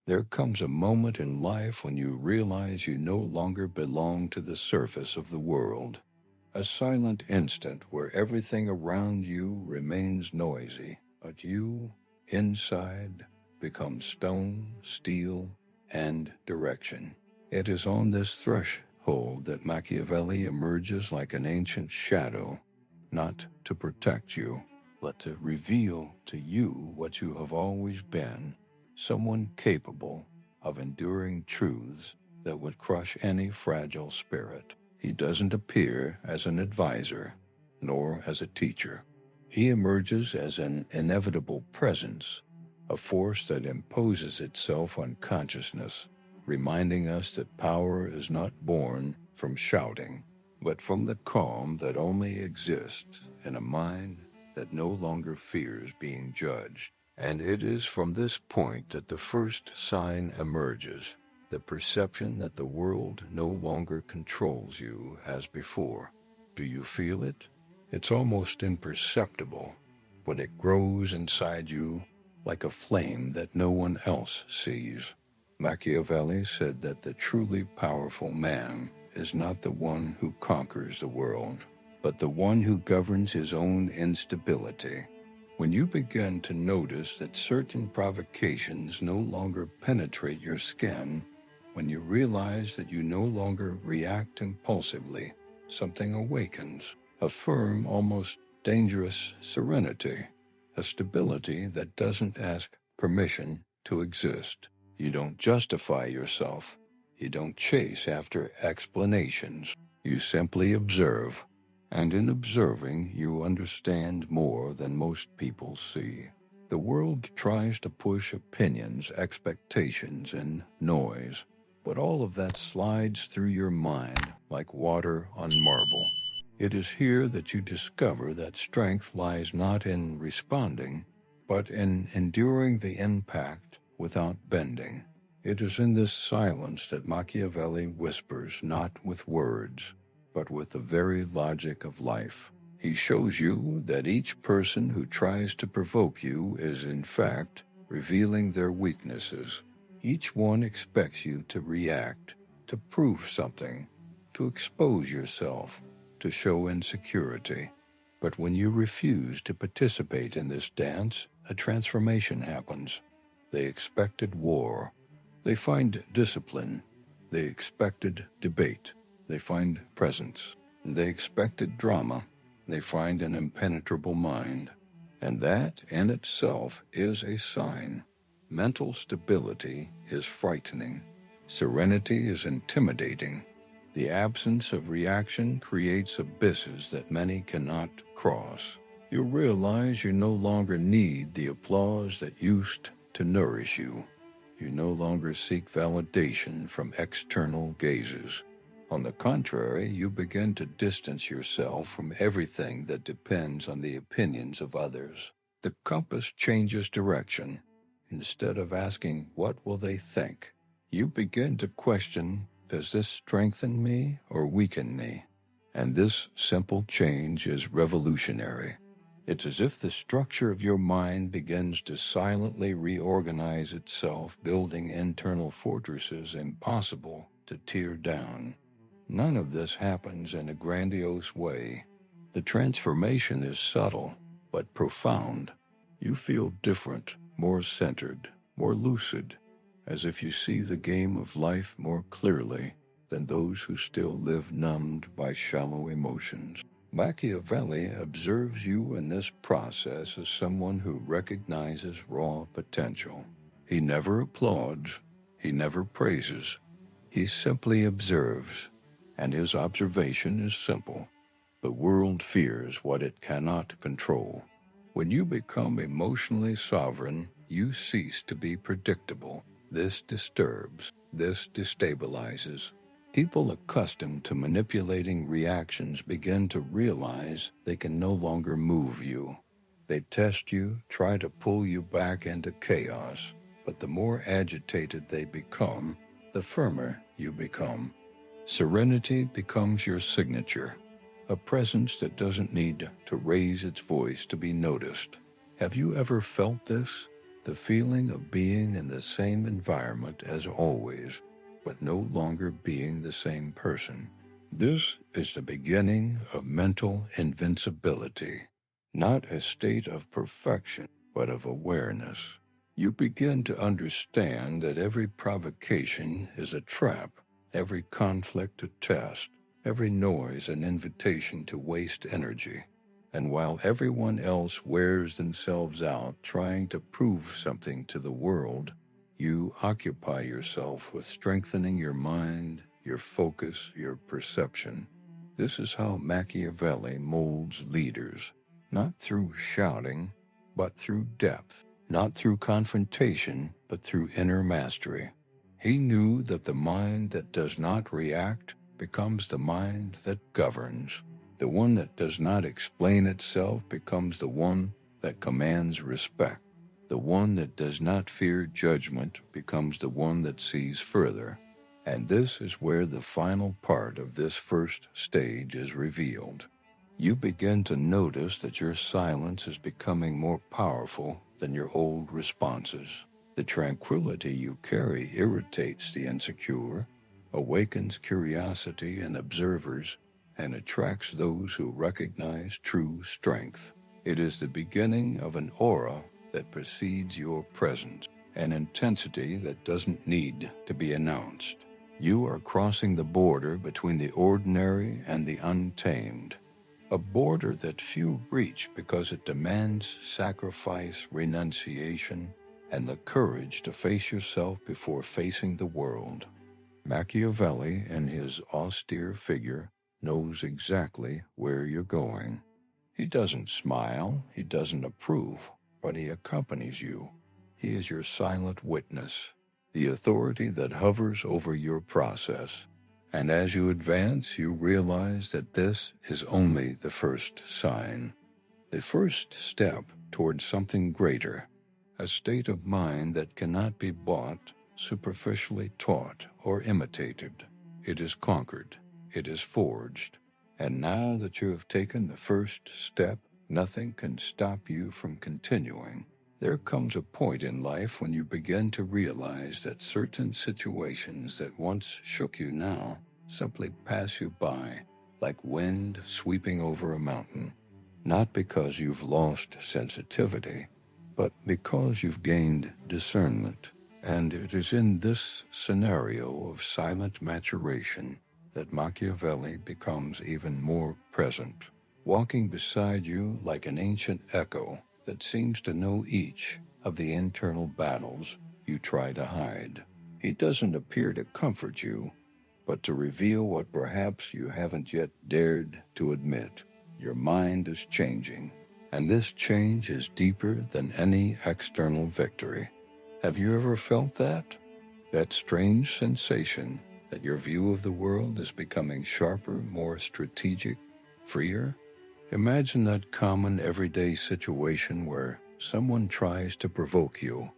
There comes a moment in life when you realize you no longer belong to the surface of the world. A silent instant where everything around you remains noisy, but you, inside, become stone, steel, and direction. It is on this threshold that Machiavelli emerges like an ancient shadow, not to protect you, but to reveal to you what you have always been, someone capable of enduring truths that would crush any fragile spirit. He doesn't appear as an advisor, nor as a teacher. He emerges as an inevitable presence, a force that imposes itself on consciousness, reminding us that power is not born from shouting, but from the calm that only exists in a mind that no longer fears being judged. And it is from this point that the first sign emerges, the perception that the world no longer controls you as before. Do you feel it? It's almost imperceptible, but it grows inside you like a flame that no one else sees. Machiavelli said that the truly powerful man is not the one who conquers the world, but the one who governs his own instability. When you begin to notice that certain provocations no longer penetrate your skin, when you realize that you no longer react impulsively, something awakens, a firm, almost dangerous serenity, a stability that doesn't ask permission to exist. You don't justify yourself. You don't chase after explanations. You simply observe. And in observing, you understand more than most people see. The world tries to push opinions, expectations, and noise, but all of that slides through your mind like water on marble. It is here that you discover that strength lies not in responding, but in enduring the impact without bending. It is in this silence that Machiavelli whispers not with words, but with the very logic of life. He shows you that each person who tries to provoke you is in fact revealing their weaknesses. Each one expects you to react, to prove something, to expose yourself, to show insecurity. But when you refuse to participate in this dance, a transformation happens. They expected war. They find discipline. They expected debate. They find presence. They expected drama. They find an impenetrable mind. And that in itself is a sign. Mental stability is frightening. Serenity is intimidating. The absence of reaction creates abysses that many cannot cross. You realize you no longer need the applause that used to nourish you. You no longer seek validation from external gazes. On the contrary, you begin to distance yourself from everything that depends on the opinions of others. The compass changes direction. Instead of asking, "What will they think?" you begin to question, "Does this strengthen me or weaken me?" And this simple change is revolutionary. It's as if the structure of your mind begins to silently reorganize itself, building internal fortresses impossible to tear down. None of this happens in a grandiose way. The transformation is subtle, but profound. You feel different, more centered, more lucid, as if you see the game of life more clearly than those who still live numbed by shallow emotions. Machiavelli observes you in this process as someone who recognizes raw potential. He never applauds, he never praises, he simply observes, and his observation is simple. The world fears what it cannot control. When you become emotionally sovereign, you cease to be predictable. This disturbs, this destabilizes. People accustomed to manipulating reactions begin to realize they can no longer move you. They test you, try to pull you back into chaos, but the more agitated they become, the firmer you become. Serenity becomes your signature, a presence that doesn't need to raise its voice to be noticed. Have you ever felt this? the feeling of being in the same environment as always, but no longer being the same person. This is the beginning of mental invincibility, not a state of perfection, but of awareness. You begin to understand that every provocation is a trap, every conflict a test, every noise an invitation to waste energy. And while everyone else wears themselves out trying to prove something to the world, you occupy yourself with strengthening your mind, your focus, your perception. This is how Machiavelli molds leaders, not through shouting, but through depth, not through confrontation, but through inner mastery. He knew that the mind that does not react becomes the mind that governs. The one that does not explain itself becomes the one that commands respect. The one that does not fear judgment becomes the one that sees further. And this is where the final part of this first stage is revealed. You begin to notice that your silence is becoming more powerful than your old responses. The tranquility you carry irritates the insecure, awakens curiosity in observers, and attracts those who recognize true strength. It is the beginning of an aura that precedes your presence, an intensity that doesn't need to be announced. You are crossing the border between the ordinary and the untamed, a border that few reach because it demands sacrifice, renunciation, and the courage to face yourself before facing the world. Machiavelli, in his austere figure, knows exactly where you're going. He doesn't smile, he doesn't approve, but he accompanies you. He is your silent witness, the authority that hovers over your process. And as you advance, you realize that this is only the first sign, the first step towards something greater, a state of mind that cannot be bought, superficially taught, or imitated. It is conquered. It is forged. And now that you have taken the first step, nothing can stop you from continuing. There comes a point in life when you begin to realize that certain situations that once shook you now simply pass you by, like wind sweeping over a mountain. Not because you've lost sensitivity, but because you've gained discernment. And it is in this scenario of silent maturation that Machiavelli becomes even more present, walking beside you like an ancient echo that seems to know each of the internal battles you try to hide. He doesn't appear to comfort you, but to reveal what perhaps you haven't yet dared to admit. Your mind is changing, and this change is deeper than any external victory. Have you ever felt that? That strange sensation that your view of the world is becoming sharper, more strategic, freer? Imagine that common everyday situation where someone tries to provoke you,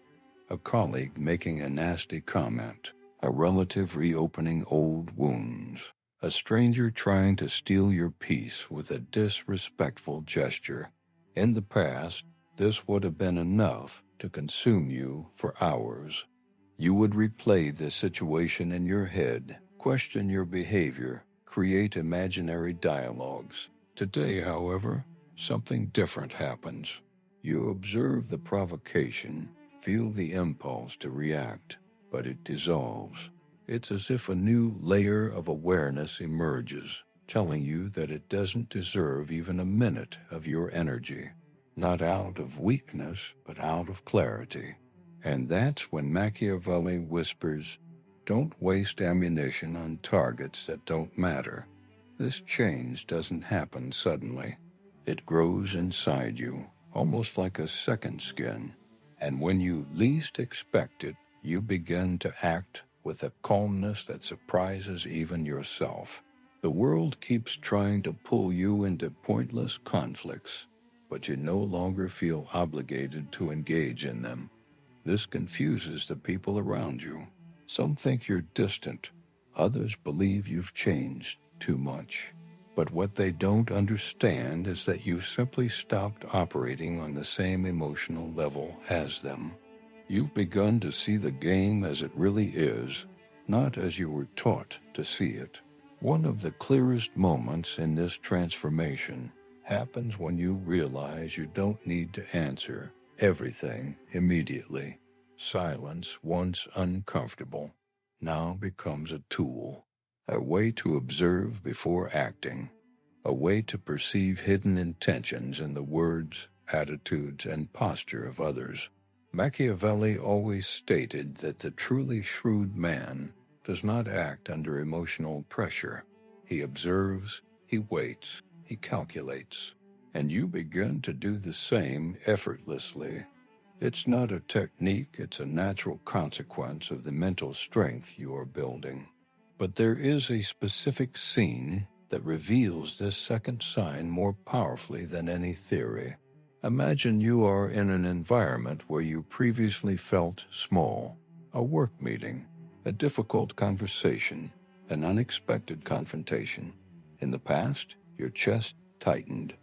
a colleague making a nasty comment, a relative reopening old wounds, a stranger trying to steal your peace with a disrespectful gesture. In the past, this would have been enough to consume you for hours. You would replay this situation in your head, question your behavior, create imaginary dialogues. Today, however, something different happens. You observe the provocation, feel the impulse to react, but it dissolves. It's as if a new layer of awareness emerges, telling you that it doesn't deserve even a minute of your energy. Not out of weakness, but out of clarity. And that's when Machiavelli whispers, "Don't waste ammunition on targets that don't matter." This change doesn't happen suddenly. It grows inside you, almost like a second skin. And when you least expect it, you begin to act with a calmness that surprises even yourself. The world keeps trying to pull you into pointless conflicts, but you no longer feel obligated to engage in them. This confuses the people around you. Some think you're distant. Others believe you've changed too much. But what they don't understand is that you've simply stopped operating on the same emotional level as them. You've begun to see the game as it really is, not as you were taught to see it. One of the clearest moments in this transformation happens when you realize you don't need to answer everything immediately. Silence, once uncomfortable, now becomes a tool, a way to observe before acting, a way to perceive hidden intentions in the words, attitudes, and posture of others. Machiavelli always stated that the truly shrewd man does not act under emotional pressure. He observes, he waits, he calculates, and you begin to do the same effortlessly. It's not a technique, it's a natural consequence of the mental strength you are building. But there is a specific scene that reveals this second sign more powerfully than any theory. Imagine you are in an environment where you previously felt small, a work meeting, a difficult conversation, an unexpected confrontation. In the past, your chest tightened,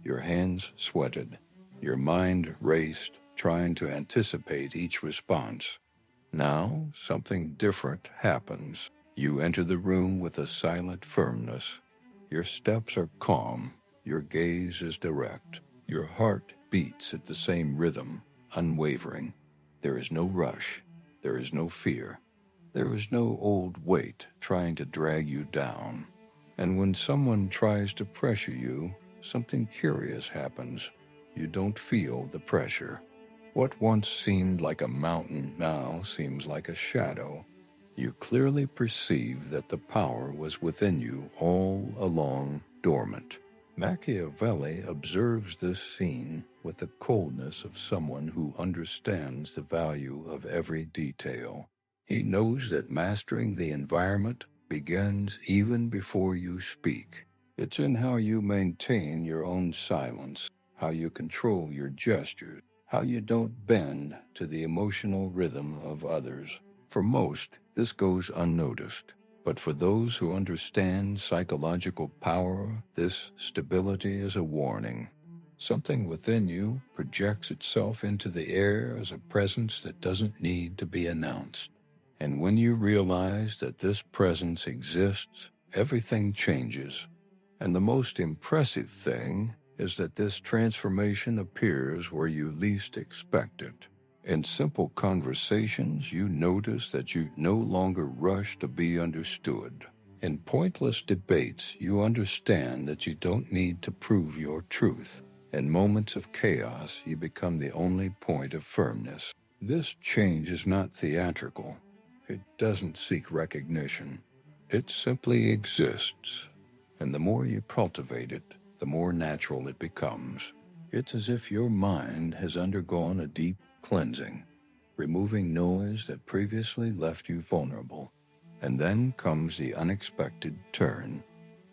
your hands sweated, your mind raced, trying to anticipate each response. Now, something different happens. You enter the room with a silent firmness. Your steps are calm, your gaze is direct. Your heart beats at the same rhythm, unwavering. There is no rush. There is no fear. There is no old weight trying to drag you down. And when someone tries to pressure you, something curious happens. You don't feel the pressure. What once seemed like a mountain now seems like a shadow. You clearly perceive that the power was within you all along, dormant. Machiavelli observes this scene with the coldness of someone who understands the value of every detail. He knows that mastering the environment begins even before you speak. It's in how you maintain your own silence, how you control your gestures, how you don't bend to the emotional rhythm of others. For most, this goes unnoticed. But for those who understand psychological power, this stability is a warning. Something within you projects itself into the air as a presence that doesn't need to be announced. And when you realize that this presence exists, everything changes. And the most impressive thing is that this transformation appears where you least expect it. In simple conversations, you notice that you no longer rush to be understood. In pointless debates, you understand that you don't need to prove your truth. In moments of chaos, you become the only point of firmness. This change is not theatrical. It doesn't seek recognition. It simply exists. And the more you cultivate it, the more natural it becomes. It's as if your mind has undergone a deep cleansing, removing noise that previously left you vulnerable. And then comes the unexpected turn.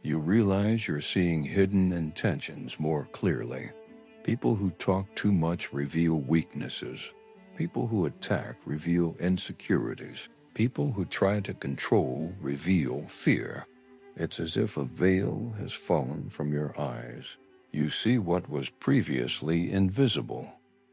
You realize you're seeing hidden intentions more clearly. People who talk too much reveal weaknesses. People who attack reveal insecurities. People who try to control reveal fear. It's as if a veil has fallen from your eyes. You see what was previously invisible.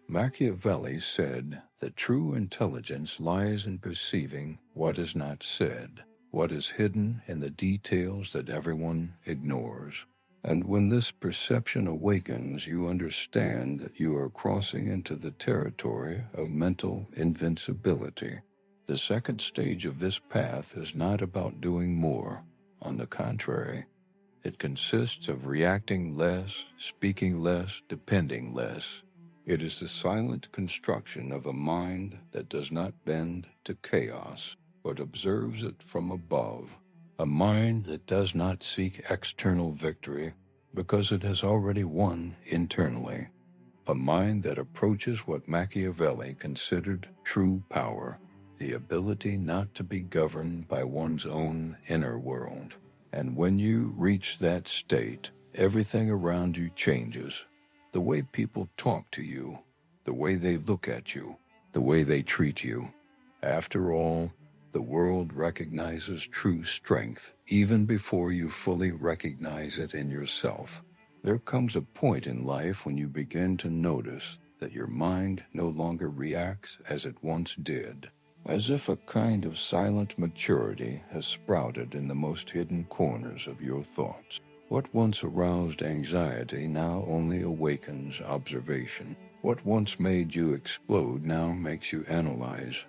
Machiavelli said that true intelligence lies in perceiving what is not said, what is hidden in the details that everyone ignores. And when this perception awakens, you understand that you are crossing into the territory of mental invincibility. The second stage of this path is not about doing more. On the contrary, it consists of reacting less, speaking less, depending less. It is the silent construction of a mind that does not bend to chaos, but observes it from above. A mind that does not seek external victory because it has already won internally. A mind that approaches what Machiavelli considered true power, the ability not to be governed by one's own inner world. And when you reach that state, everything around you changes. The way people talk to you, the way they look at you, the way they treat you. After all, the world recognizes true strength even before you fully recognize it in yourself. There comes a point in life when you begin to notice that your mind no longer reacts as it once did, as if a kind of silent maturity has sprouted in the most hidden corners of your thoughts. What once aroused anxiety now only awakens observation. What once made you explode now makes you analyze.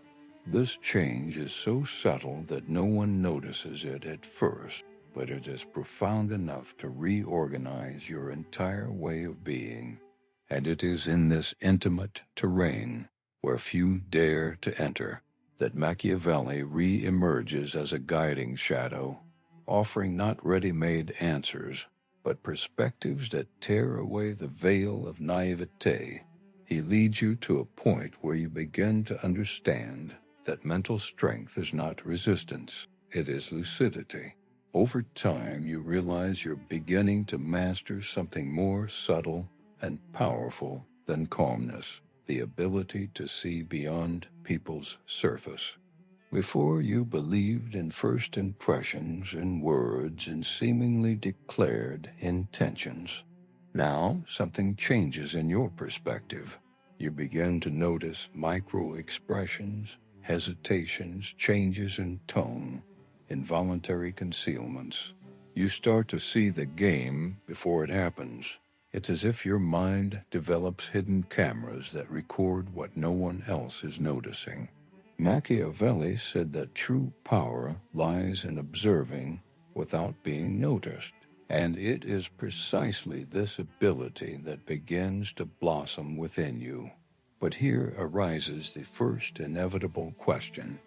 This change is so subtle that no one notices it at first, but it is profound enough to reorganize your entire way of being. And it is in this intimate terrain, where few dare to enter, that Machiavelli re-emerges as a guiding shadow, offering not ready-made answers, but perspectives that tear away the veil of naivete. He leads you to a point where you begin to understand that mental strength is not resistance, it is lucidity. Over time, you realize you're beginning to master something more subtle and powerful than calmness, the ability to see beyond people's surface. Before, you believed in first impressions, in words, and seemingly declared intentions. Now, something changes in your perspective. You begin to notice micro-expressions, hesitations, changes in tone, involuntary concealments. You start to see the game before it happens. It's as if your mind develops hidden cameras that record what no one else is noticing. Machiavelli said that true power lies in observing without being noticed, and it is precisely this ability that begins to blossom within you. But here arises the first inevitable question.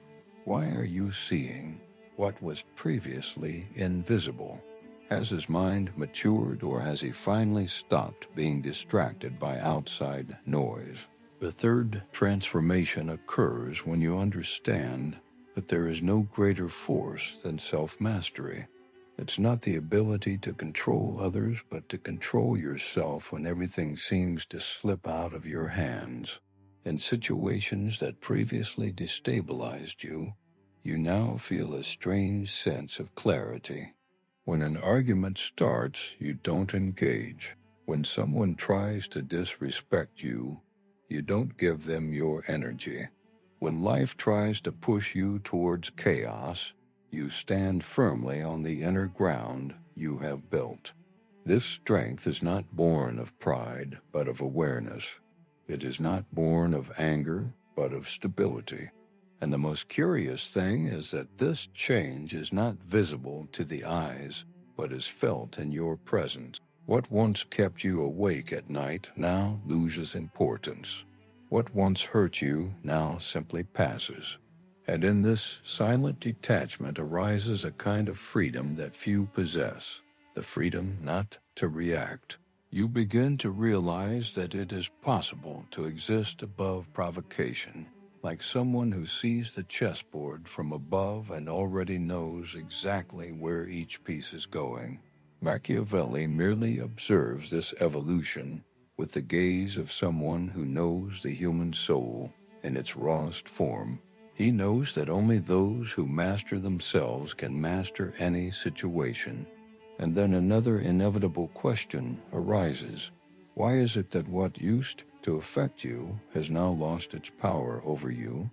Why are you seeing what was previously invisible? Has his mind matured, or has he finally stopped being distracted by outside noise? The third transformation occurs when you understand that there is no greater force than self-mastery. It's not the ability to control others, but to control yourself when everything seems to slip out of your hands. In situations that previously destabilized you, you now feel a strange sense of clarity. When an argument starts, you don't engage. When someone tries to disrespect you, you don't give them your energy. When life tries to push you towards chaos, you stand firmly on the inner ground you have built. This strength is not born of pride, but of awareness. It is not born of anger, but of stability. And the most curious thing is that this change is not visible to the eyes, but is felt in your presence. What once kept you awake at night now loses importance. What once hurt you now simply passes. And in this silent detachment arises a kind of freedom that few possess, the freedom not to react. You begin to realize that it is possible to exist above provocation, like someone who sees the chessboard from above and already knows exactly where each piece is going. Machiavelli merely observes this evolution with the gaze of someone who knows the human soul in its rawest form. He knows that only those who master themselves can master any situation. And then another inevitable question arises. Why is it that what used to affect you has now lost its power over you?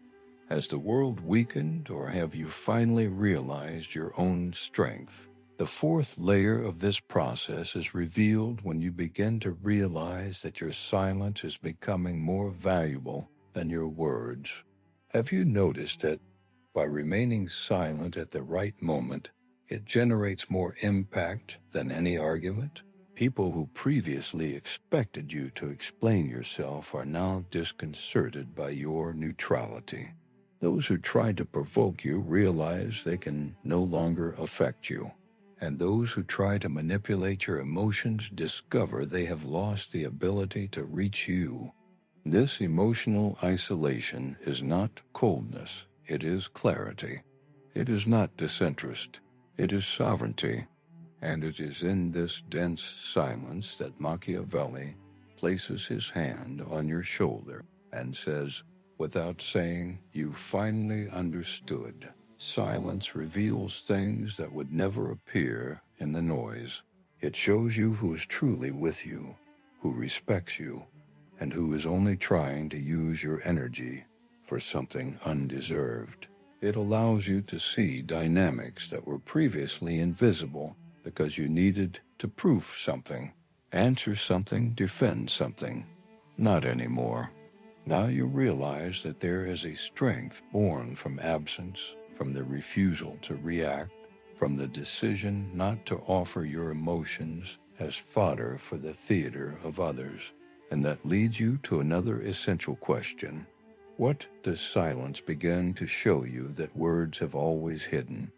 Has the world weakened, or have you finally realized your own strength? The fourth layer of this process is revealed when you begin to realize that your silence is becoming more valuable than your words. Have you noticed that by remaining silent at the right moment, it generates more impact than any argument? People who previously expected you to explain yourself are now disconcerted by your neutrality. Those who tried to provoke you realize they can no longer affect you. And those who try to manipulate your emotions discover they have lost the ability to reach you. This emotional isolation is not coldness, it is clarity. It is not disinterest, it is sovereignty. And it is in this dense silence that Machiavelli places his hand on your shoulder and says, without saying, "You finally understood." Silence reveals things that would never appear in the noise. It shows you who is truly with you, who respects you, and who is only trying to use your energy for something undeserved. It allows you to see dynamics that were previously invisible because you needed to prove something, answer something, defend something. Not anymore. Now you realize that there is a strength born from absence, from the refusal to react, from the decision not to offer your emotions as fodder for the theater of others. And that leads you to another essential question. What does silence begin to show you that words have always hidden?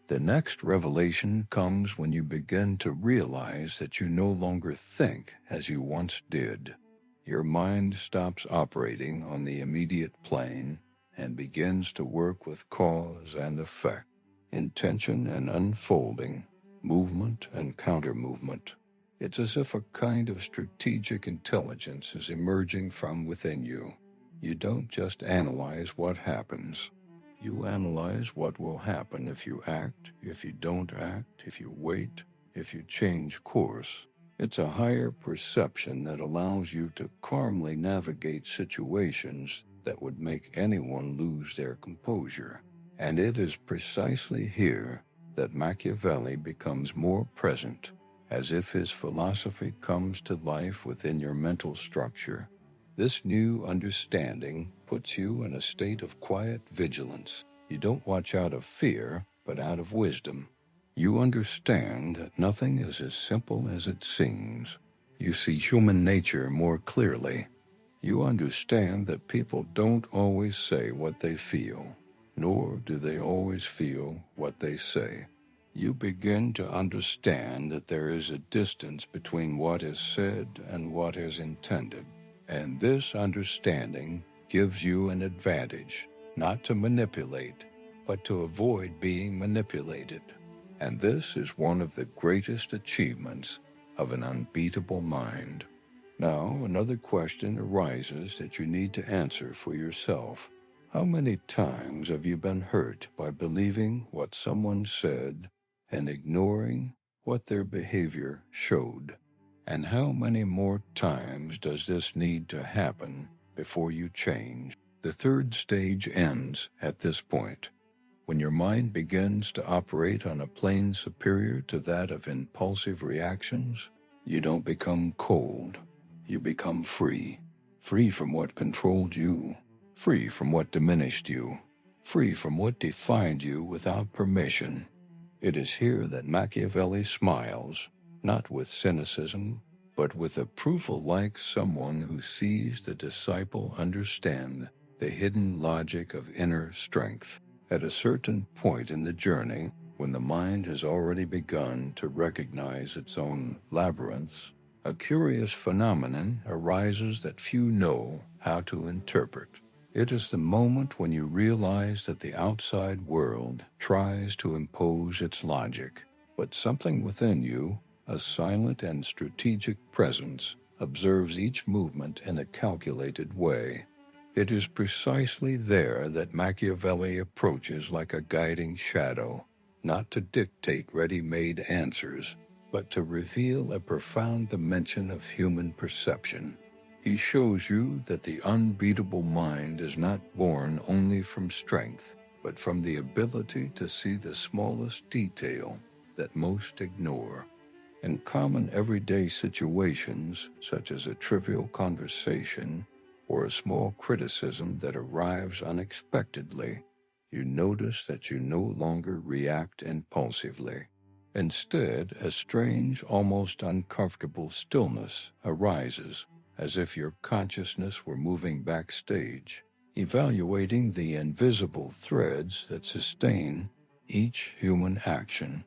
The next revelation comes when you begin to realize that you no longer think as you once did. Your mind stops operating on the immediate plane and begins to work with cause and effect, intention and unfolding, movement and counter-movement. It's as if a kind of strategic intelligence is emerging from within you. You don't just analyze what happens. You analyze what will happen if you act, if you don't act, if you wait, if you change course. It's a higher perception that allows you to calmly navigate situations that would make anyone lose their composure. And it is precisely here that Machiavelli becomes more present, as if his philosophy comes to life within your mental structure. This new understanding puts you in a state of quiet vigilance. You don't watch out of fear, but out of wisdom. You understand that nothing is as simple as it seems. You see human nature more clearly. You understand that people don't always say what they feel, nor do they always feel what they say. You begin to understand that there is a distance between what is said and what is intended. And this understanding gives you an advantage, not to manipulate, but to avoid being manipulated. And this is one of the greatest achievements of an unbeatable mind. Now, another question arises that you need to answer for yourself. How many times have you been hurt by believing what someone said and ignoring what their behavior showed? And how many more times does this need to happen before you change? The third stage ends at this point. When your mind begins to operate on a plane superior to that of impulsive reactions, you don't become cold. You become free. Free from what controlled you. Free from what diminished you. Free from what defined you without permission. It is here that Machiavelli smiles, not with cynicism, but with approval, like someone who sees the disciple understand the hidden logic of inner strength. At a certain point in the journey, when the mind has already begun to recognize its own labyrinths, a curious phenomenon arises that few know how to interpret. It is the moment when you realize that the outside world tries to impose its logic, but something within you, a silent and strategic presence, observes each movement in a calculated way. It is precisely there that Machiavelli approaches like a guiding shadow, not to dictate ready-made answers, but to reveal a profound dimension of human perception. He shows you that the unbeatable mind is not born only from strength, but from the ability to see the smallest detail that most ignore. In common everyday situations, such as a trivial conversation or a small criticism that arrives unexpectedly, you notice that you no longer react impulsively. Instead, a strange, almost uncomfortable stillness arises, as if your consciousness were moving backstage, evaluating the invisible threads that sustain each human action.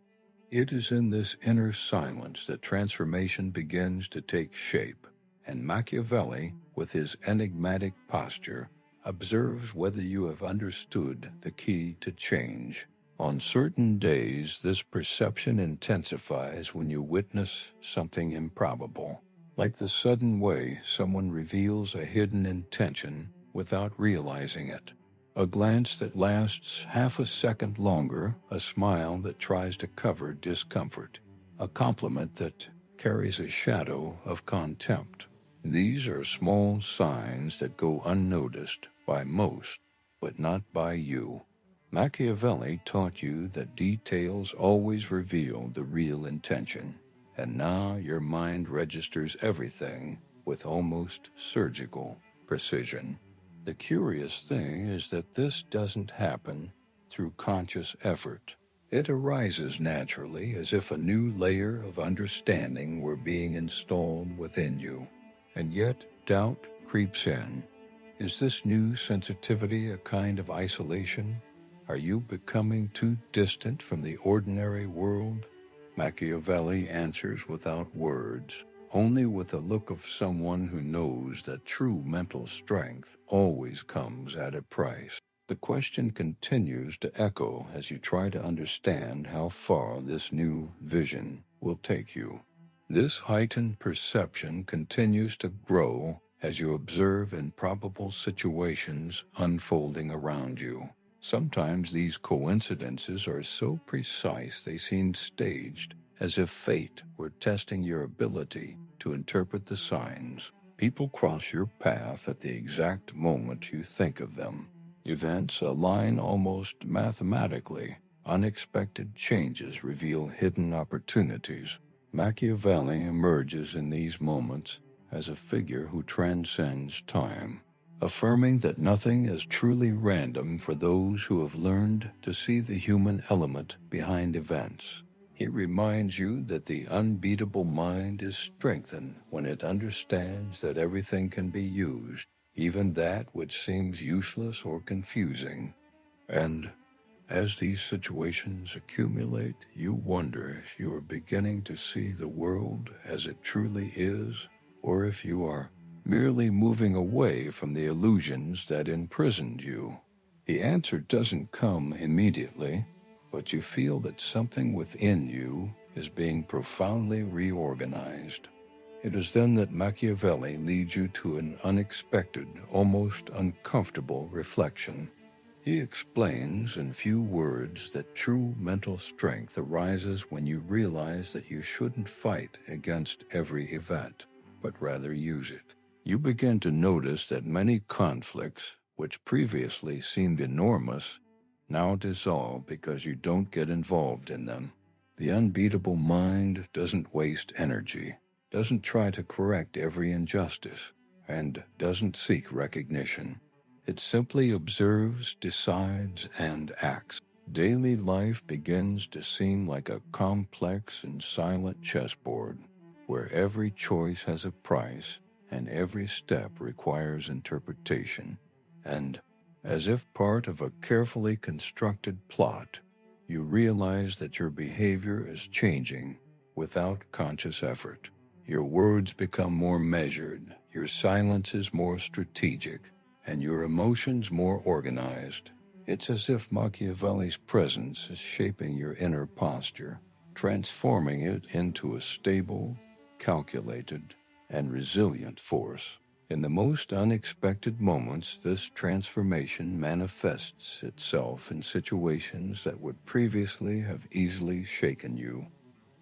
It is in this inner silence that transformation begins to take shape, and Machiavelli, with his enigmatic posture, observes whether you have understood the key to change. On certain days, this perception intensifies when you witness something improbable, like the sudden way someone reveals a hidden intention without realizing it. A glance that lasts half a second longer, a smile that tries to cover discomfort, a compliment that carries a shadow of contempt. These are small signs that go unnoticed by most, but not by you. Machiavelli taught you that details always reveal the real intention, and now your mind registers everything with almost surgical precision. The curious thing is that this doesn't happen through conscious effort. It arises naturally as if a new layer of understanding were being installed within you. And yet doubt creeps in. Is this new sensitivity a kind of isolation? Are you becoming too distant from the ordinary world? Machiavelli answers without words, only with the look of someone who knows that true mental strength always comes at a price. The question continues to echo as you try to understand how far this new vision will take you. This heightened perception continues to grow as you observe improbable situations unfolding around you. Sometimes these coincidences are so precise they seem staged, as if fate were testing your ability to interpret the signs. People cross your path at the exact moment you think of them. Events align almost mathematically. Unexpected changes reveal hidden opportunities. Machiavelli emerges in these moments as a figure who transcends time, affirming that nothing is truly random for those who have learned to see the human element behind events. He reminds you that the unbeatable mind is strengthened when it understands that everything can be used, even that which seems useless or confusing. And as these situations accumulate, you wonder if you are beginning to see the world as it truly is, or if you are merely moving away from the illusions that imprisoned you. The answer doesn't come immediately, but you feel that something within you is being profoundly reorganized. It is then that Machiavelli leads you to an unexpected, almost uncomfortable reflection. He explains in few words that true mental strength arises when you realize that you shouldn't fight against every event, but rather use it. You begin to notice that many conflicts, which previously seemed enormous, now dissolve because you don't get involved in them. The unbeatable mind doesn't waste energy, doesn't try to correct every injustice, and doesn't seek recognition. It simply observes, decides, and acts. Daily life begins to seem like a complex and silent chessboard, where every choice has a price and every step requires interpretation. And, as if part of a carefully constructed plot, you realize that your behavior is changing without conscious effort. Your words become more measured, your silences more strategic, and your emotions more organized. It's as if Machiavelli's presence is shaping your inner posture, transforming it into a stable, calculated, and resilient force. In the most unexpected moments, this transformation manifests itself in situations that would previously have easily shaken you.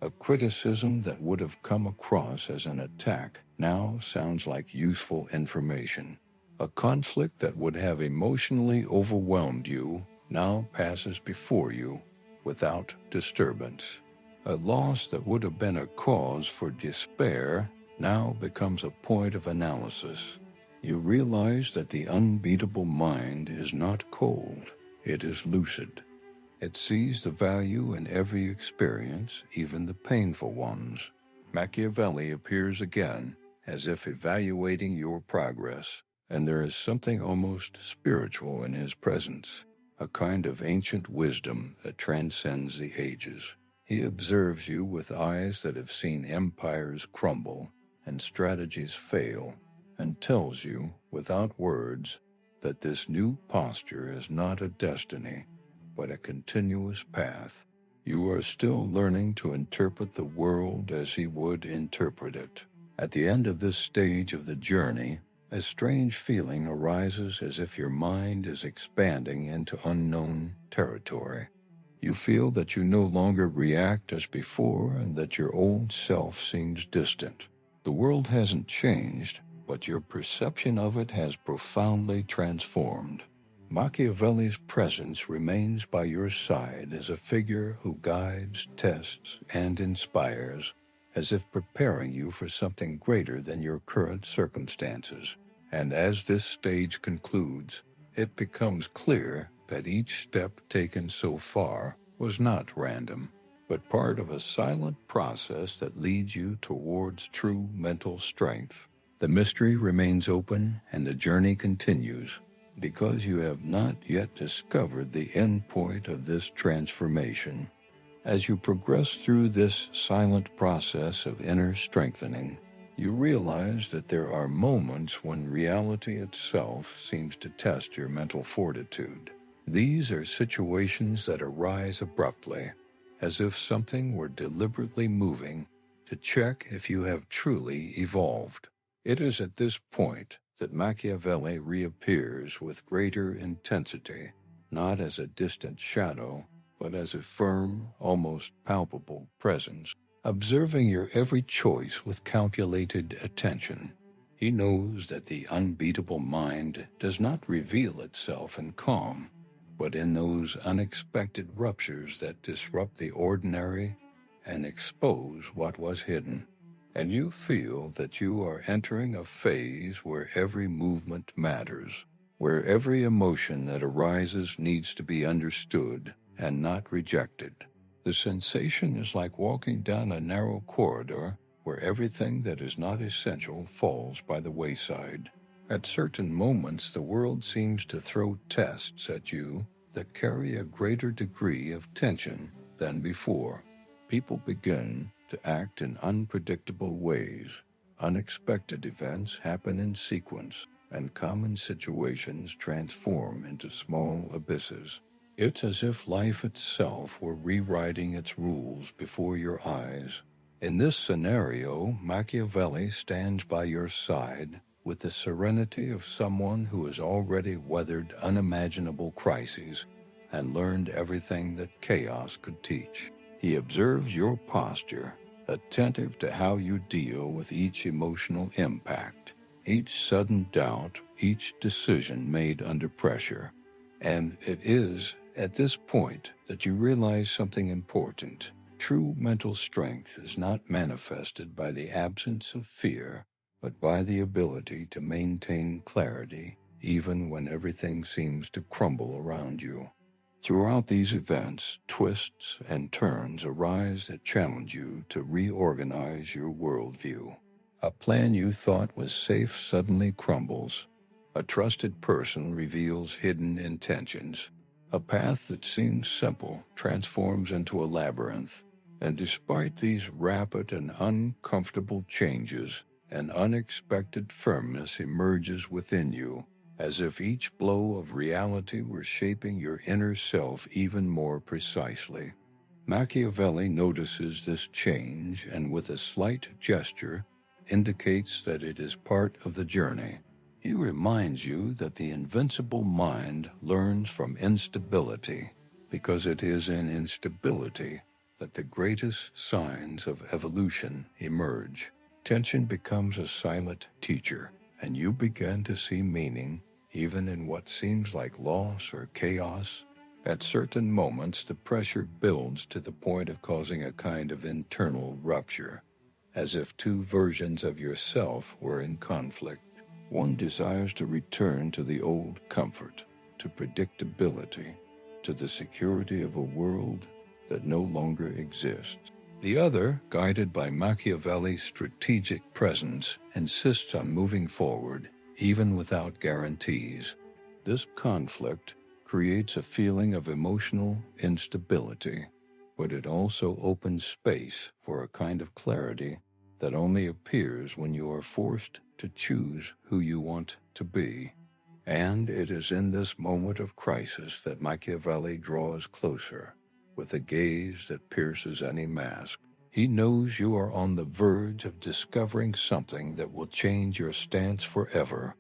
A criticism that would have come across as an attack now sounds like useful information. A conflict that would have emotionally overwhelmed you now passes before you without disturbance. A loss that would have been a cause for despair now becomes a point of analysis. You realize that the unbeatable mind is not cold, it is lucid. It sees the value in every experience, even the painful ones. Machiavelli appears again, as if evaluating your progress, and there is something almost spiritual in his presence, a kind of ancient wisdom that transcends the ages. He observes you with eyes that have seen empires crumble and strategies fail, and tells you, without words, that this new posture is not a destiny, but a continuous path. You are still learning to interpret the world as he would interpret it. At the end of this stage of the journey, a strange feeling arises as if your mind is expanding into unknown territory. You feel that you no longer react as before and that your old self seems distant. The world hasn't changed, but your perception of it has profoundly transformed. Machiavelli's presence remains by your side as a figure who guides, tests, and inspires, as if preparing you for something greater than your current circumstances. And as this stage concludes, it becomes clear that each step taken so far was not random, but part of a silent process that leads you towards true mental strength. The mystery remains open and the journey continues, because you have not yet discovered the end point of this transformation. As you progress through this silent process of inner strengthening, you realize that there are moments when reality itself seems to test your mental fortitude. These are situations that arise abruptly, as if something were deliberately moving to check if you have truly evolved. It is at this point that Machiavelli reappears with greater intensity, not as a distant shadow, but as a firm, almost palpable presence, observing your every choice with calculated attention. He knows that the unbeatable mind does not reveal itself in calm, but in those unexpected ruptures that disrupt the ordinary and expose what was hidden. And you feel that you are entering a phase where every movement matters, where every emotion that arises needs to be understood and not rejected. The sensation is like walking down a narrow corridor where everything that is not essential falls by the wayside. At certain moments, the world seems to throw tests at you that carry a greater degree of tension than before. People begin to act in unpredictable ways. Unexpected events happen in sequence, and common situations transform into small abysses. It's as if life itself were rewriting its rules before your eyes. In this scenario, Machiavelli stands by your side with the serenity of someone who has already weathered unimaginable crises and learned everything that chaos could teach. He observes your posture, attentive to how you deal with each emotional impact, each sudden doubt, each decision made under pressure. And it is at this point that you realize something important. True mental strength is not manifested by the absence of fear, but by the ability to maintain clarity even when everything seems to crumble around you. Throughout these events, twists and turns arise that challenge you to reorganize your worldview. A plan you thought was safe suddenly crumbles. A trusted person reveals hidden intentions. A path that seemed simple transforms into a labyrinth. And despite these rapid and uncomfortable changes, an unexpected firmness emerges within you, as if each blow of reality were shaping your inner self even more precisely. Machiavelli notices this change and with a slight gesture indicates that it is part of the journey. He reminds you that the invincible mind learns from instability, because it is in instability that the greatest signs of evolution emerge. Tension becomes a silent teacher, and you begin to see meaning even in what seems like loss or chaos. At certain moments, the pressure builds to the point of causing a kind of internal rupture, as if two versions of yourself were in conflict. One desires to return to the old comfort, to predictability, to the security of a world that no longer exists. The other, guided by Machiavelli's strategic presence, insists on moving forward, even without guarantees. This conflict creates a feeling of emotional instability, but it also opens space for a kind of clarity that only appears when you are forced to choose who you want to be. And it is in this moment of crisis that Machiavelli draws closer, with a gaze that pierces any mask. He knows you are on the verge of discovering something that will change your stance forever.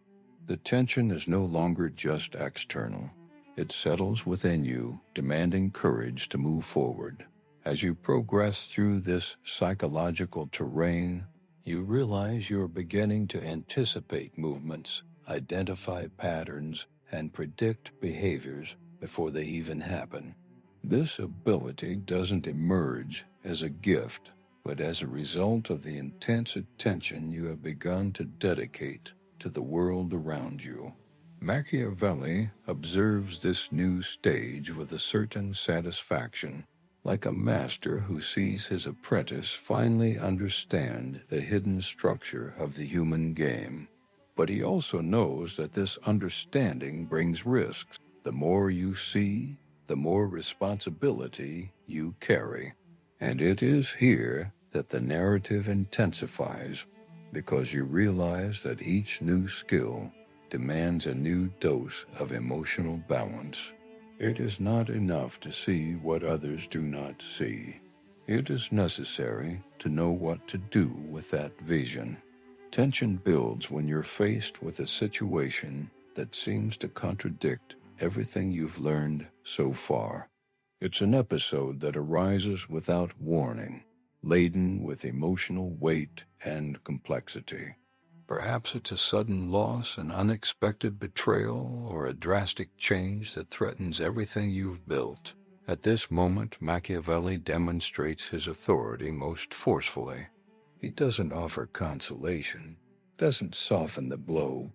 The tension is no longer just external. It settles within you, demanding courage to move forward. As you progress through this psychological terrain, You realize you're beginning to anticipate movements, identify patterns, and predict behaviors before they even happen. This ability doesn't emerge as a gift, but as a result of the intense attention you have begun to dedicate to the world around you. Machiavelli observes this new stage with a certain satisfaction, like a master who sees his apprentice finally understand the hidden structure of the human game. But he also knows that this understanding brings risks. The more you see, the more responsibility you carry. And it is here that the narrative intensifies, because you realize that each new skill demands a new dose of emotional balance. It is not enough to see what others do not see. It is necessary to know what to do with that vision. Tension builds when you're faced with a situation that seems to contradict everything you've learned so far. It's an episode that arises without warning, laden with emotional weight and complexity. Perhaps it's a sudden loss, an unexpected betrayal, or a drastic change that threatens everything you've built. At this moment, Machiavelli demonstrates his authority most forcefully. He doesn't offer consolation, doesn't soften the blow,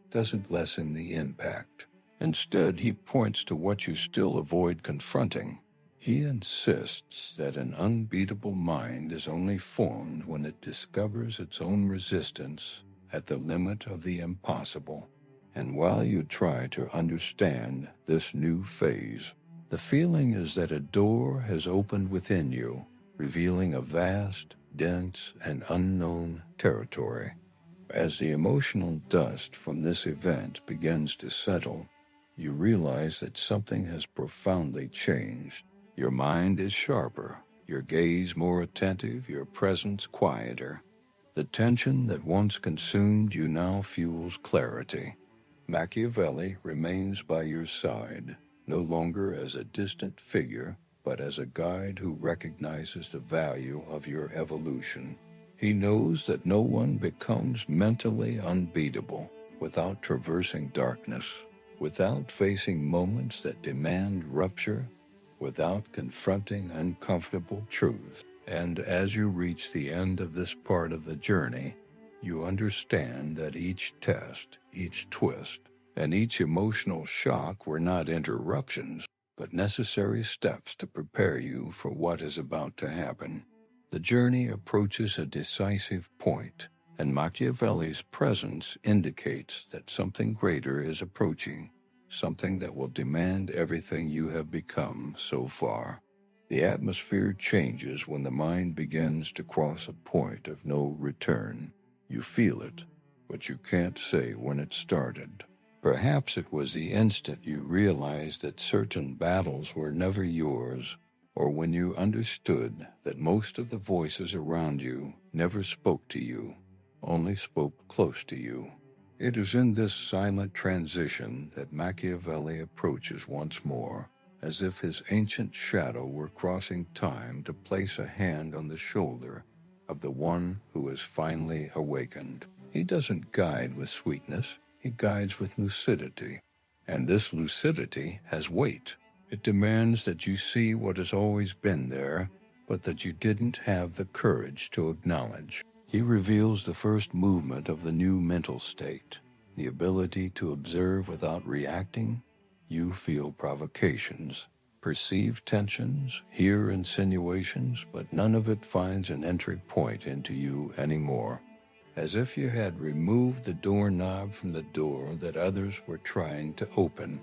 doesn't lessen the impact. Instead, he points to what you still avoid confronting. He insists that an unbeatable mind is only formed when it discovers its own resistance at the limit of the impossible. And while you try to understand this new phase, the feeling is that a door has opened within you, revealing a vast, dense, and unknown territory. As the emotional dust from this event begins to settle, you realize that something has profoundly changed. Your mind is sharper, your gaze more attentive, your presence quieter. The tension that once consumed you now fuels clarity. Machiavelli remains by your side, no longer as a distant figure, but as a guide who recognizes the value of your evolution. He knows that no one becomes mentally unbeatable without traversing darkness, without facing moments that demand rupture, without confronting uncomfortable truths. And as you reach the end of this part of the journey, you understand that each test, each twist, and each emotional shock were not interruptions, but necessary steps to prepare you for what is about to happen. The journey approaches a decisive point, and Machiavelli's presence indicates that something greater is approaching, something that will demand everything you have become so far. The atmosphere changes when the mind begins to cross a point of no return. You feel it, but you can't say when it started. Perhaps it was the instant you realized that certain battles were never yours, or when you understood that most of the voices around you never spoke to you, only spoke close to you. It is in this silent transition that Machiavelli approaches once more, as if his ancient shadow were crossing time to place a hand on the shoulder of the one who is finally awakened. He doesn't guide with sweetness, he guides with lucidity. And this lucidity has weight. It demands that you see what has always been there, but that you didn't have the courage to acknowledge. He reveals the first movement of the new mental state, the ability to observe without reacting. You feel provocations, perceive tensions, hear insinuations, but none of it finds an entry point into you anymore. As if you had removed the doorknob from the door that others were trying to open.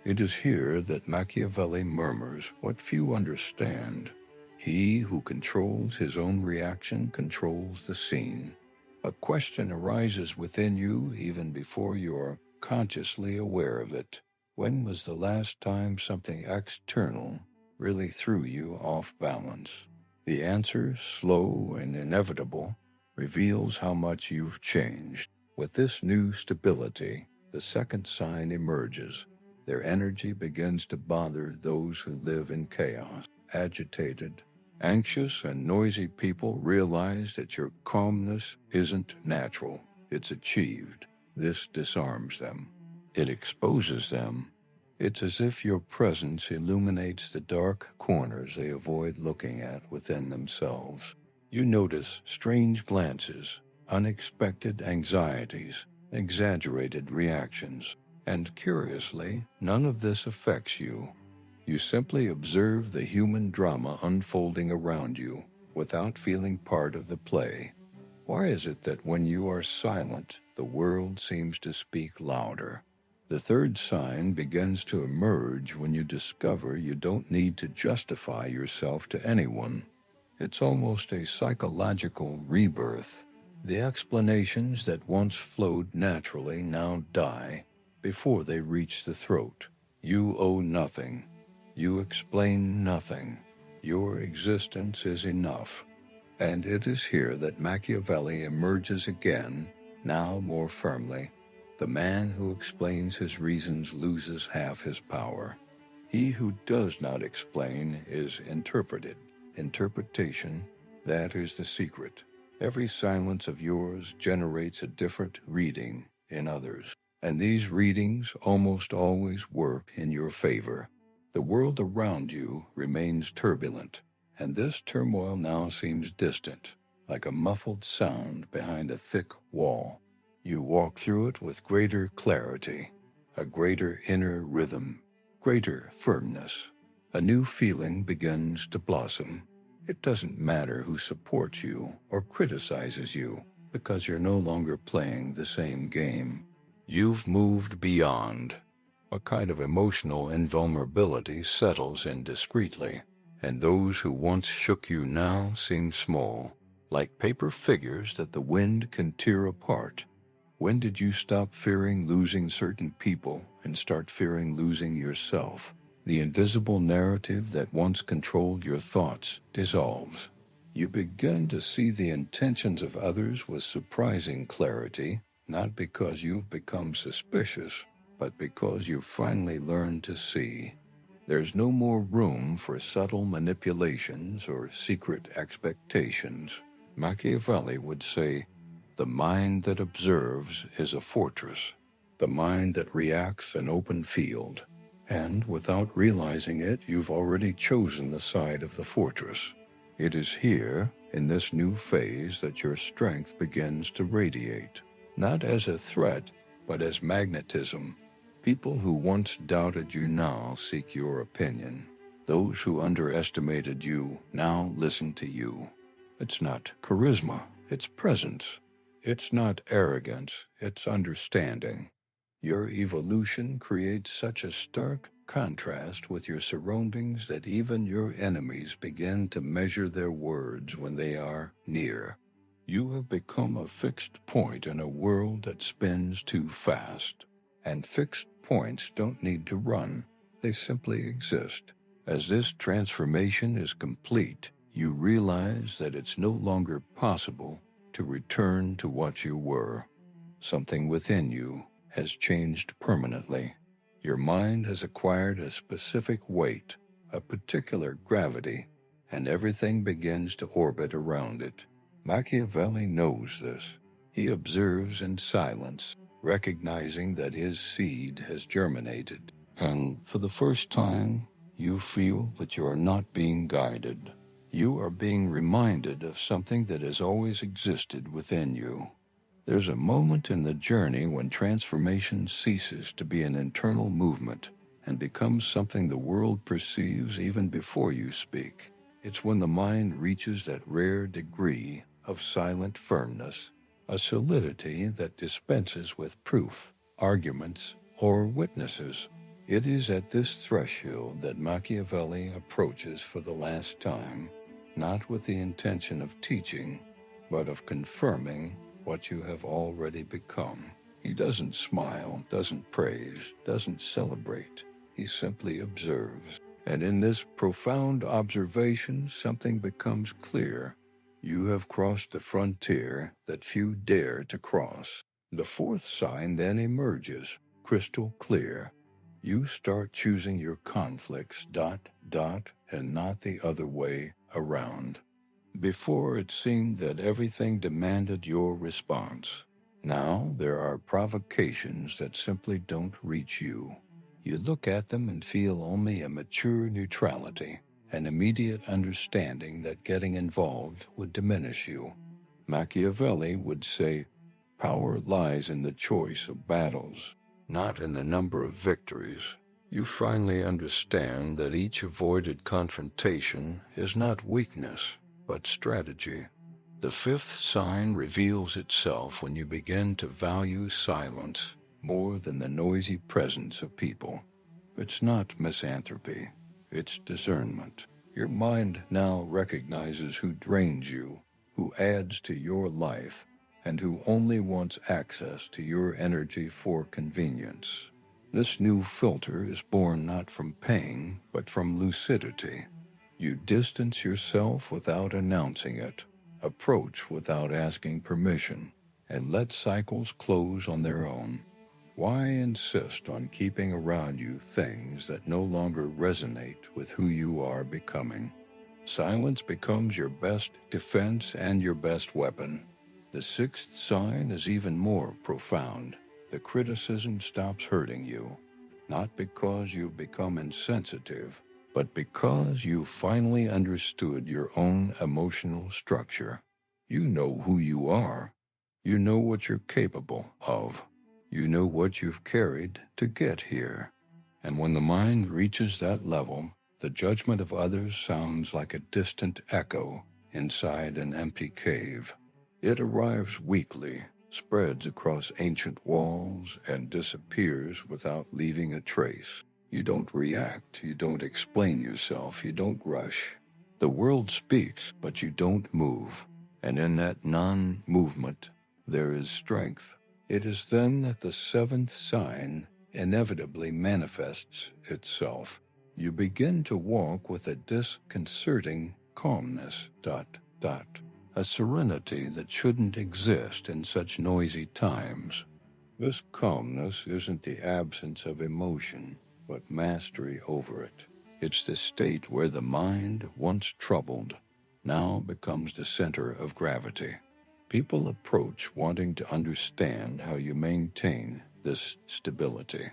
It is here that Machiavelli murmurs what few understand. He who controls his own reaction controls the scene. A question arises within you even before you're consciously aware of it. When was the last time something external really threw you off balance? The answer, slow and inevitable, reveals how much you've changed. With this new stability, the second sign emerges. Their energy begins to bother those who live in chaos, agitated, Anxious and noisy people realize that your calmness isn't natural, it's achieved. This disarms them. It exposes them. It's as if your presence illuminates the dark corners they avoid looking at within themselves. You notice strange glances, unexpected anxieties, exaggerated reactions, and curiously, none of this affects you. You simply observe the human drama unfolding around you without feeling part of the play. Why is it that when you are silent, the world seems to speak louder? The third sign begins to emerge when you discover you don't need to justify yourself to anyone. It's almost a psychological rebirth. The explanations that once flowed naturally now die before they reach the throat. You owe nothing. You explain nothing. Your existence is enough. And it is here that Machiavelli emerges again, now more firmly. The man who explains his reasons loses half his power. He who does not explain is interpreted. Interpretation, that is the secret. Every silence of yours generates a different reading in others, and these readings almost always work in your favor. The world around you remains turbulent, and this turmoil now seems distant, like a muffled sound behind a thick wall. You walk through it with greater clarity, a greater inner rhythm, greater firmness. A new feeling begins to blossom. It doesn't matter who supports you or criticizes you, because you're no longer playing the same game. You've moved beyond. A kind of emotional invulnerability settles in discreetly, and those who once shook you now seem small, like paper figures that the wind can tear apart. When did you stop fearing losing certain people and start fearing losing yourself? The invisible narrative that once controlled your thoughts dissolves. You begin to see the intentions of others with surprising clarity, not because you've become suspicious, but because you've finally learned to see. There's no more room for subtle manipulations or secret expectations. Machiavelli would say, "The mind that observes is a fortress. The mind that reacts an open field." And without realizing it, you've already chosen the side of the fortress. It is here, in this new phase, that your strength begins to radiate, not as a threat, but as magnetism. People who once doubted you now seek your opinion. Those who underestimated you now listen to you. It's not charisma, it's presence. It's not arrogance, it's understanding. Your evolution creates such a stark contrast with your surroundings that even your enemies begin to measure their words when they are near. You have become a fixed point in a world that spins too fast. And fixed points don't need to run, they simply exist. As this transformation is complete, you realize that it's no longer possible to return to what you were. Something within you has changed permanently. Your mind has acquired a specific weight, a particular gravity, and everything begins to orbit around it. Machiavelli knows this. He observes in silence, recognizing that his seed has germinated. And for the first time, you feel that you are not being guided. You are being reminded of something that has always existed within you. There's a moment in the journey when transformation ceases to be an internal movement and becomes something the world perceives even before you speak. It's when the mind reaches that rare degree of silent firmness, a solidity that dispenses with proof, arguments, or witnesses. It is at this threshold that Machiavelli approaches for the last time, not with the intention of teaching, but of confirming what you have already become. He doesn't smile, doesn't praise, doesn't celebrate. He simply observes. And in this profound observation, something becomes clear. You have crossed the frontier that few dare to cross. The fourth sign then emerges, crystal clear. You start choosing your conflicts, and not the other way around. Before, it seemed that everything demanded your response. Now there are provocations that simply don't reach you. You look at them and feel only a mature neutrality, an immediate understanding that getting involved would diminish you. Machiavelli would say, "Power lies in the choice of battles, not in the number of victories." You finally understand that each avoided confrontation is not weakness, but strategy. The fifth sign reveals itself when you begin to value silence more than the noisy presence of people. It's not misanthropy, it's discernment. Your mind now recognizes who drains you, who adds to your life, and who only wants access to your energy for convenience. This new filter is born not from pain, but from lucidity. You distance yourself without announcing it, approach without asking permission, and let cycles close on their own. Why insist on keeping around you things that no longer resonate with who you are becoming? Silence becomes your best defense and your best weapon. The sixth sign is even more profound. The criticism stops hurting you, not because you've become insensitive, but because you finally understood your own emotional structure. You know who you are. You know what you're capable of. You know what you've carried to get here. And when the mind reaches that level, the judgment of others sounds like a distant echo inside an empty cave. It arrives weakly, spreads across ancient walls, and disappears without leaving a trace. You don't react, you don't explain yourself, you don't rush. The world speaks, but you don't move. And in that non-movement, there is strength. It is then that the seventh sign inevitably manifests itself. You begin to walk with a disconcerting calmness, a serenity that shouldn't exist in such noisy times. This calmness isn't the absence of emotion, but mastery over it. It's the state where the mind, once troubled, now becomes the center of gravity. People approach wanting to understand how you maintain this stability.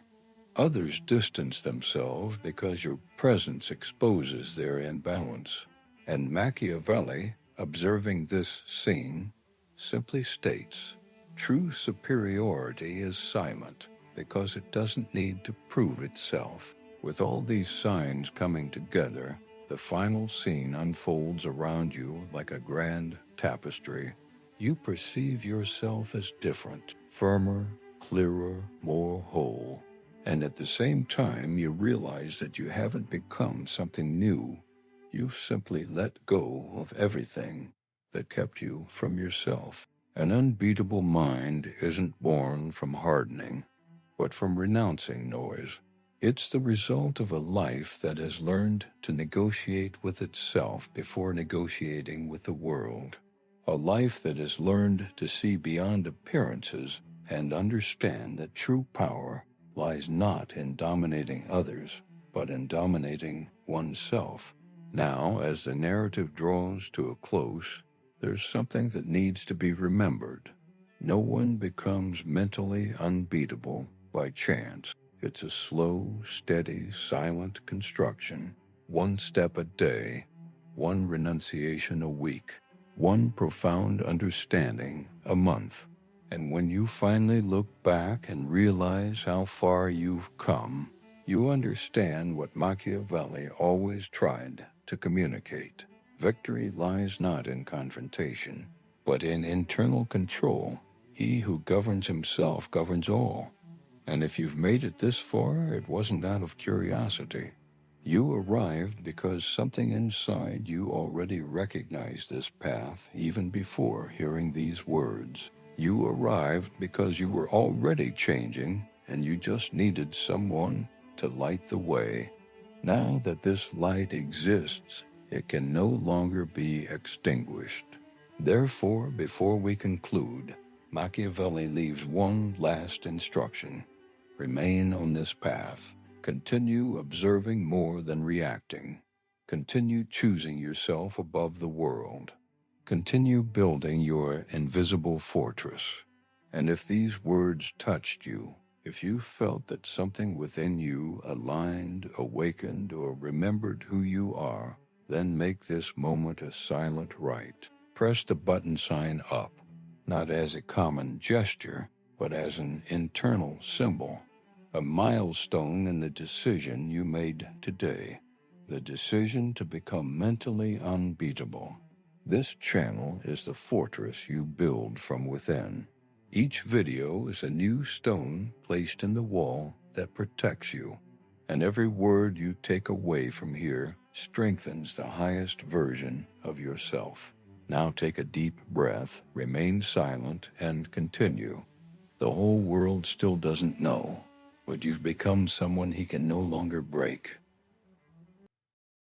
Others distance themselves because your presence exposes their imbalance. And Machiavelli, observing this scene, simply states, "True superiority is silent because it doesn't need to prove itself." With all these signs coming together, the final scene unfolds around you like a grand tapestry. You perceive yourself as different, firmer, clearer, more whole. And at the same time, you realize that you haven't become something new. You've simply let go of everything that kept you from yourself. An unbeatable mind isn't born from hardening, but from renouncing noise. It's the result of a life that has learned to negotiate with itself before negotiating with the world. A life that has learned to see beyond appearances and understand that true power lies not in dominating others, but in dominating oneself. Now, as the narrative draws to a close, there's something that needs to be remembered. No one becomes mentally unbeatable by chance. It's a slow, steady, silent construction, one step a day, one renunciation a week, one profound understanding a month. And when you finally look back and realize how far you've come, you understand what Machiavelli always tried to communicate. Victory lies not in confrontation, but in internal control. He who governs himself governs all. And if you've made it this far, it wasn't out of curiosity. You arrived because something inside you already recognized this path even before hearing these words. You arrived because you were already changing and you just needed someone to light the way. Now that this light exists, it can no longer be extinguished. Therefore, before we conclude, Machiavelli leaves one last instruction. Remain on this path. Continue observing more than reacting. Continue choosing yourself above the world. Continue building your invisible fortress. And if these words touched you, if you felt that something within you aligned, awakened, or remembered who you are, then make this moment a silent rite. Press the button sign up, not as a common gesture, but as an internal symbol, a milestone in the decision you made today, the decision to become mentally unbeatable. This channel is the fortress you build from within. Each video is a new stone placed in the wall that protects you, and every word you take away from here strengthens the highest version of yourself. Now take a deep breath, remain silent, and continue. The whole world still doesn't know, but you've become someone he can no longer break.